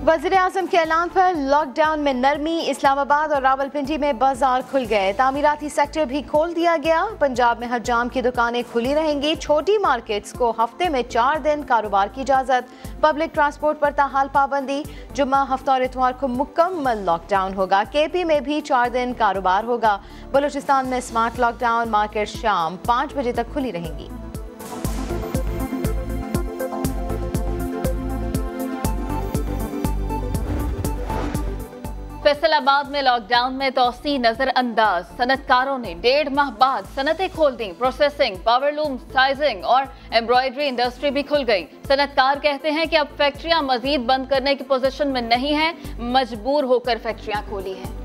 वज़ीर-ए-आज़म के ऐलान पर लॉकडाउन में नरमी। इस्लामाबाद और रावलपिंडी में बाजार खुल गए, तामीराती सेक्टर भी खोल दिया गया। पंजाब में हजाम की दुकानें खुली रहेंगी। छोटी मार्केट्स को हफ्ते में 4 दिन कारोबार की इजाज़त। पब्लिक ट्रांसपोर्ट पर ताहाल पाबंदी। जुम्मा, हफ्ता और इतवार को मुकम्मल लॉकडाउन होगा। KP में भी 4 दिन कारोबार होगा। बलूचिस्तान में स्मार्ट लॉकडाउन, मार्केट शाम 5 बजे तक खुली रहेंगी। फैसलाबाद में लॉकडाउन में तोसी नजरअंदाज। सनतकारों ने 1.5 माह बाद सनतें खोल दी। प्रोसेसिंग, पावरलूम, साइजिंग और एम्ब्रॉयडरी इंडस्ट्री भी खुल गई। सनतकार कहते हैं कि अब फैक्ट्रियां मजीद बंद करने की पोजीशन में नहीं है, मजबूर होकर फैक्ट्रियां खोली हैं।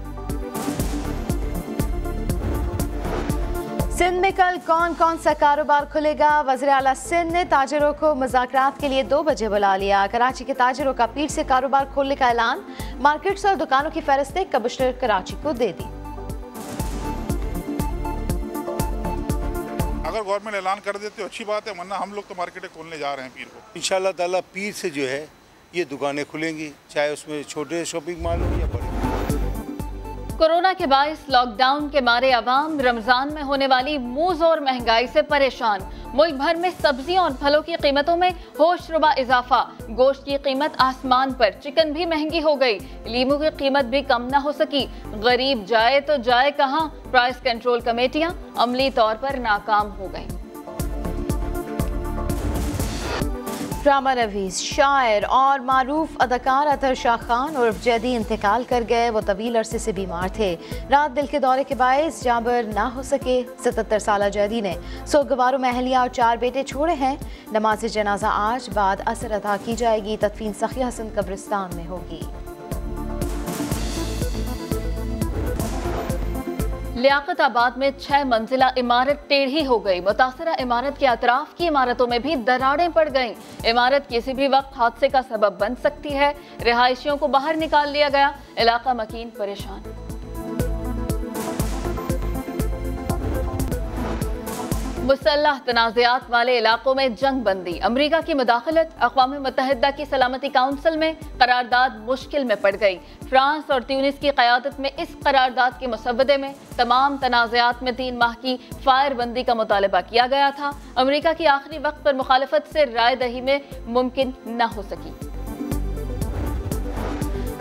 सिंध में कल कौन कौन सा कारोबार खुलेगा? वज़ीर आला सिंध ने ताजिरों को मुज़ाकरात के लिए 2 बजे बुला लिया। कराची के ताजिरों का पीर से कारोबार खोलने का ऐलान। मार्केट्स और दुकानों की फहरिस्तें कमिश्नर कराची को दे दी। अगर गवर्नमेंट ऐलान कर देते तो अच्छी बात है, वरना हम लोग तो मार्केटें खोलने जा रहे हैं पीर को। इंशाअल्लाह ताला पीर से जो है ये दुकानें खुलेंगी, चाहे उसमें छोटे शॉपिंग मॉल हो या बड़े। कोरोना के बायस लॉकडाउन के मारे अवाम रमजान में होने वाली मुंह जोर महंगाई से परेशान। मुल्क भर में सब्जियों और फलों की कीमतों में होशरुबा इजाफा। गोश्त की कीमत आसमान पर, चिकन भी महंगी हो गई। लीमू की कीमत भी कम ना हो सकी। गरीब जाए तो जाए कहां? प्राइस कंट्रोल कमेटियां अमली तौर पर नाकाम हो गई। ड्रामा नवीस, शायर और मारूफ अदाकार अतर शाह खान उर्फ जैदी इंतकाल कर गए। वो तवील अरसे से बीमार थे। रात दिल के दौरे के बायस जाबर ना हो सके। 77 साला जैदी ने सोगवारों में अहलिया और 4 बेटे छोड़े हैं। नमाज जनाजा आज बाद असर अदा की जाएगी। तदफीन सखी हसन कब्रिस्तान में होगी। लियाकताबाद में 6 मंजिला इमारत टेढ़ी हो गई। मुतासरा इमारत के अतराफ की इमारतों में भी दरारें पड़ गईं। इमारत किसी भी वक्त हादसे का सबब बन सकती है। रिहायशियों को बाहर निकाल लिया गया। इलाका मकीन परेशान। मुसल्लह तनाज़ात वाले इलाकों में जंग बंदी। अमरीका की मुदाखलत। अक़वाम मुत्तहिदा की सलामती काउंसिल में करारदाद मुश्किल में पड़ गई। फ्रांस और ट्यूनिस की क़यादत में इस करारदाद के मुसव्वदे में तमाम तनाज़ात में 3 माह की फायर बंदी का मुतालबा किया गया था। अमरीका की आखिरी वक्त पर मुखालफत से राय दही में मुमकिन न हो सकी।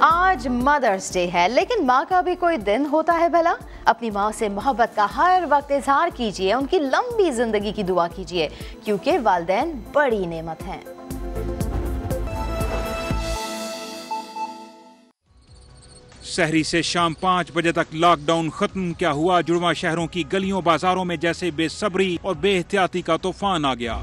आज मदर्स डे है, लेकिन माँ का भी कोई दिन होता है भला? अपनी माँ से मोहब्बत का हर वक्त इजहार कीजिए। उनकी लंबी जिंदगी की दुआ कीजिए, क्योंकि वालिदैन बड़ी नेमत हैं। सहरी से शाम 5 बजे तक लॉकडाउन खत्म। क्या हुआ? जुड़वा शहरों की गलियों बाजारों में जैसे बेसब्री और बेहतियाती का तूफान आ गया।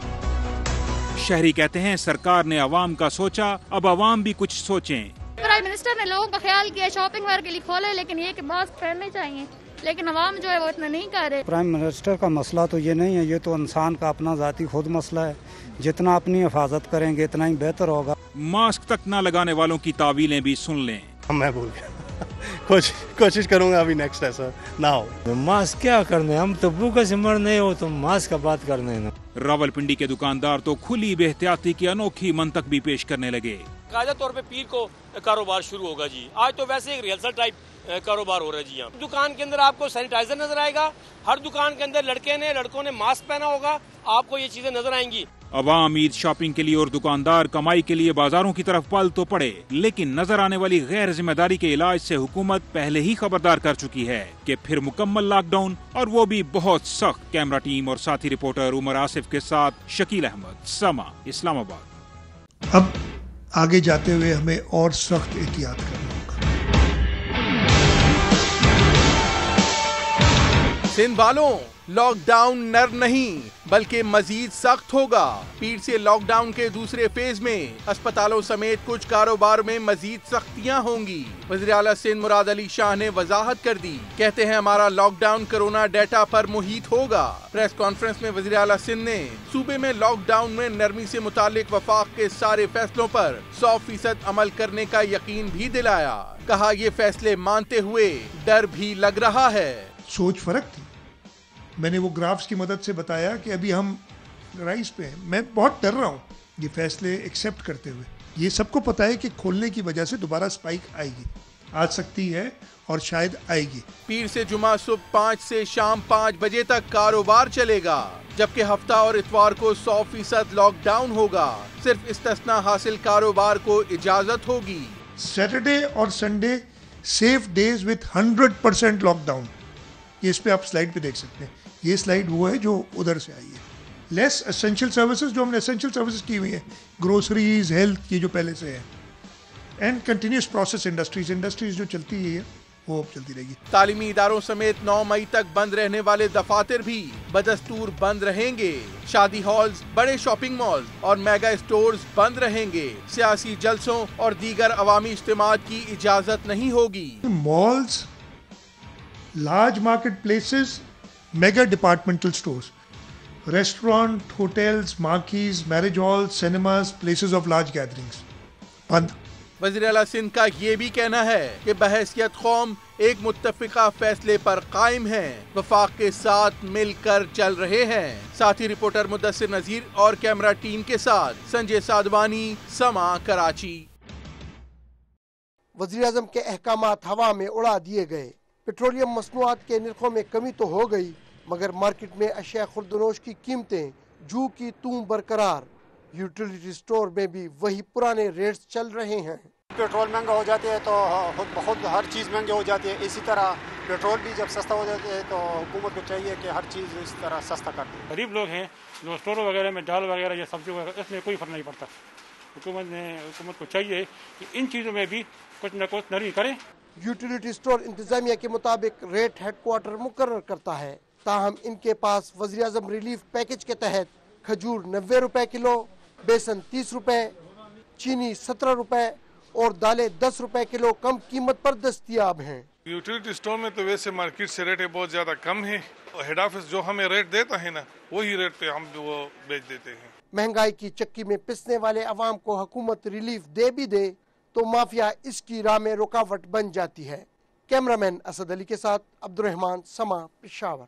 शहरी कहते हैं सरकार ने अवाम का सोचा, अब अवाम भी कुछ सोचें। प्राइम मिनिस्टर ने लोगों का ख्याल किया, शॉपिंग वगैरह के लिए खोले, लेकिन ये कि मास्क पहनने चाहिए, लेकिन अवाम जो है वो इतना नहीं कर रहे। प्राइम मिनिस्टर का मसला तो ये नहीं है, ये तो इंसान का अपना जाती खुद मसला है। जितना अपनी हिफाजत करेंगे इतना ही बेहतर होगा। मास्क तक न लगाने वालों की तावीलें भी सुन लें। मैं भूल गया। कोशिश करूंगा अभी नेक्स्ट ऐसा ना हो। मास्क क्या करने, हम तो भूखे से मर नहीं हो, तुम मास्क का बात करने ना। रावलपिंडी के दुकानदार तो खुली बेहतियाती की अनोखी मंतक भी पेश करने लगे। कायदा तौर पे पीर को कारोबार शुरू होगा जी। आज तो वैसे एक रिहर्सल टाइप कारोबार हो रहा है जी। यहाँ दुकान के अंदर आपको सैनिटाइजर नजर आएगा। हर दुकान के अंदर लड़कों ने मास्क पहना होगा। आपको ये चीजें नजर आएंगी। अवाम ईद शॉपिंग के लिए और दुकानदार कमाई के लिए बाजारों की तरफ पल तो पड़े, लेकिन नजर आने वाली गैर जिम्मेदारी के इलाज से हुकूमत पहले ही खबरदार कर चुकी है कि फिर मुकम्मल लॉकडाउन, और वो भी बहुत सख्त। कैमरा टीम और साथी रिपोर्टर उमर आसिफ के साथ शकील अहमद, समा, इस्लामाबाद। अब आगे जाते हुए हमें और सख्त एहतियात करना होगा। सिंध वालों, लॉकडाउन नर नहीं बल्कि मजीद सख्त होगा। पीर से लॉकडाउन के दूसरे फेज में अस्पतालों समेत कुछ कारोबार में मजीद सख्तियां होंगी। वज़ीर आला सिंध मुराद अली शाह ने वजाहत कर दी। कहते हैं हमारा लॉकडाउन कोरोना डेटा पर मुहित होगा। प्रेस कॉन्फ्रेंस में वज़ीर आला सिंध ने सूबे में लॉकडाउन में नरमी से मुतालिक वफाक के सारे फैसलों पर 100% अमल करने का यकीन भी दिलाया। कहा ये फैसले मानते हुए डर भी लग रहा है। सोच फर्क थी। मैंने वो ग्राफ्स की मदद से बताया कि अभी हम राइज पे हैं। मैं बहुत डर रहा हूँ ये फैसले एक्सेप्ट करते हुए। ये सबको पता है कि खोलने की वजह से दोबारा स्पाइक आएगी, आ सकती है और शायद आएगी। पीर से जुमा सुबह 5 से शाम 5 बजे तक कारोबार चलेगा, जबकि हफ्ता और इतवार को 100% लॉकडाउन होगा। सिर्फ इस्तिस्ना हासिल कारोबार को इजाजत होगी। सैटरडे और Sunday safe days with 100% lockdown. ये इस पे आप स्लाइड पे देख सकते हैं। ये स्लाइड वो है जो उधर से आई है। लेस एसेंशियल सर्विसेज, जो हमने एसेंशियल सर्विसेज की हुई है, ग्रोसरीज, हेल्थ, ये जो पहले से है, एंड कंटिन्यूस प्रोसेस इंडस्ट्रीज जो चलती है वो अब चलती रहेगी। तालीमी इदारों समेत 9 मई तक बंद रहने वाले दफातर भी बदस्तूर बंद रहेंगे। शादी हॉल्स, बड़े शॉपिंग मॉल और मेगा स्टोर्स बंद रहेंगे। सियासी जलसों और दीगर अवामी इज्तिमात की इजाजत नहीं होगी। Malls, large market places, mega departmental stores, restaurant, hotels, marquees, marriage halls, cinemas, places of large gatherings बंद। वज़ीर आला सिंध का ये भी कहना है कि बहैसियत कौम एक मुत्तफ़िका फैसले पर कायम है, वफाक के साथ मिलकर चल रहे हैं। साथी रिपोर्टर मुदस्सिर नज़ीर और कैमरा टीम के साथ संजय साधवानी, समा, कराची। वज़ीर आज़म के अहकामात हवा में उड़ा दिए गए। पेट्रोलियम मसनूआत के निर्खों में कमी तो हो गई, मगर मार्केट में अशिया खुर्दनोश की कीमतें जू की तूं बरकरार। यूटिलिटी स्टोर में भी वही पुराने रेट्स चल रहे हैं। पेट्रोल महंगा हो जाते हैं तो खुद ब खुद हर चीज़ महंगी हो जाती है। इसी तरह पेट्रोल भी जब सस्ता हो जाता है तो हुकूमत को चाहिए कि हर चीज़ इस तरह सस्ता कर दे। गरीब लोग हैं जो स्टोरों वगैरह में दाल वगैरह या सब्जी वगैरह, इसमें कोई फर्क नहीं पड़ता। हुकूमत को चाहिए कि इन चीज़ों में भी कुछ न कुछ नरमी करे। यूटिलिटी स्टोर इंतजामिया के मुताबिक रेट हेडक्वार्टर मुकर्रर करता है, ताहम इनके पास वज़ीर आज़म रिलीफ पैकेज के तहत खजूर 90 रुपए किलो, बेसन 30 रुपए, चीनी 17 रुपए और दालें 10 रुपए किलो कम कीमत पर दस्तयाब हैं। यूटिलिटी स्टोर में तो वैसे मार्केट से रेट बहुत ज्यादा कम है। हेड ऑफिस जो हमें रेट देता है ना, वही रेट पे हम वो बेच देते हैं। महंगाई की चक्की में पिसने वाले अवाम को हुकूमत रिलीफ दे भी दे तो माफिया इसकी राह में रुकावट बन जाती है। कैमरामैन असद अली के साथ अब्दुर्रहमान, समा, पेशावर।